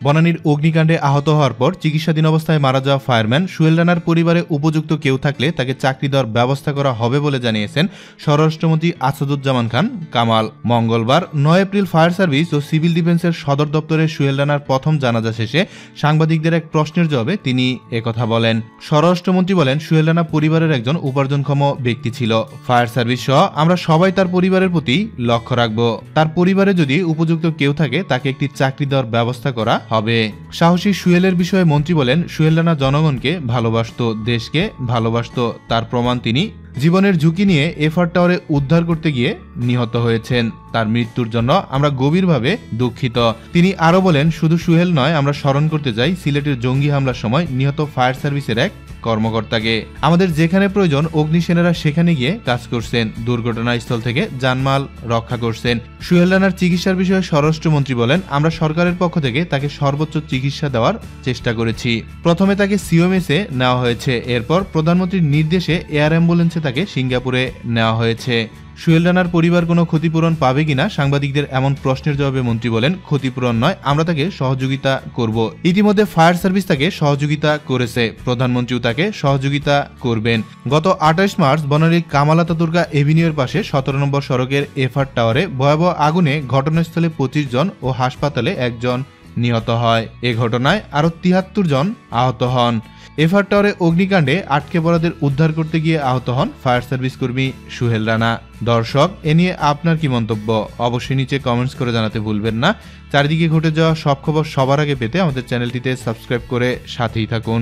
বনানীর অগ্নিকাণ্ডে আহত হওয়ার পর চিকিৎসাধীন অবস্থায় মারা যাওয়া ফায়ারম্যান সোহেল রানার পরিবারে উপযুক্ত কেউ থাকলে তাকে চাকরি দেওয়ার ব্যবস্থা করা হবে বলে জানিয়েছেন স্বরাষ্ট্রমন্ত্রী আসাদুজ্জামান খান কামাল। মঙ্গলবার 9 এপ্রিল ফায়ার সার্ভিস ও সিভিল ডিফেন্সের সদর দপ্তরে সোহেল রানার প্রথম জানাজা শেষে সাংবাদিকদের এক প্রশ্নের জবাবে তিনি একথা বলেন। স্বরাষ্ট্রমন্ত্রী বলেন, সোহেল রানা পরিবারের একজন উপার্জনক্ষম ব্যক্তি ছিল। ফায়ার সার্ভিস সহ আমরা সবাই তার পরিবারের প্রতি লক্ষ্য রাখব। তার পরিবারে যদি উপযুক্ত কেউ থাকে তাকে একটি চাকরি দেওয়ার ব্যবস্থা করা হবে। সাহসী সোহেলের বিষয়ে মন্ত্রী বলেন, সোহেল রানা জনগণকে ভালোবাসত, দেশকে ভালোবাসত। তার প্রমাণ তিনি জীবনের ঝুঁকি নিয়ে এফআর টাওয়ারে উদ্ধার করতে গিয়ে নিহত হয়েছেন। তার মৃত্যুর জন্য আমরা গভীরভাবে দুঃখিত। তিনি আরো বলেন, শুধু সোহেল নয়, আমরা স্মরণ করতে চাই সিলেটের জঙ্গি হামলার সময় নিহত ফায়ার সার্ভিসের এক কর্মকর্তাকে। আমাদের যেখানে প্রয়োজন অগ্নিসেনারা সেখানে গিয়ে কাজ করছেন, দুর্ঘটনাস্থল থেকে জানমাল রক্ষা করছেন। সোহেল রানার চিকিৎসার বিষয়ে স্বরাষ্ট্রমন্ত্রী বলেন, আমরা সরকারের পক্ষ থেকে তাকে সর্বোচ্চ চিকিৎসা দেওয়ার চেষ্টা করেছি। প্রথমে তাকে সিওএমএসে নেওয়া হয়েছে, এরপর প্রধানমন্ত্রীর নির্দেশে এয়ার অ্যাম্বুলেন্সে তাকে সিঙ্গাপুরে নেওয়া হয়েছে। সোহেল রানার পরিবার কোনো ক্ষতিপূরণ পাবে কিনা সাংবাদিকদের এমন প্রশ্নের জবাবে মন্ত্রী বলেন, ক্ষতিপূরণ নয়, আমরা তাকে সহযোগিতা করব। ইতিমধ্যে ফায়ার সার্ভিস তাকে সহযোগিতা করেছে, প্রধানমন্ত্রীও তাকে সহযোগিতা করবেন। গত 28 মার্চ বনানীর কামাল আতাতুর্ক এভিনিউর পাশে 17 নম্বর সড়কের এফআর টাওয়ারে ভয়াবহ আগুনে ঘটনাস্থলে 25 জন ও হাসপাতালে 1 জন নিহত হয়। এ ঘটনায় আরও 73 জন আহত হন। এফআর টাওয়ারে অগ্নিকাণ্ডে আটকে পড়াদের উদ্ধার করতে গিয়ে আহত হন ফায়ার সার্ভিস কর্মী সোহেল রানা। দর্শক, এ নিয়ে আপনার কি মন্তব্য অবশ্যই নিচে কমেন্টস করে জানাতে ভুলবেন না। চারিদিকে ঘটে যাওয়া সব খবর সবার আগে পেতে আমাদের চ্যানেলটিতে সাবস্ক্রাইব করে সাথেই থাকুন।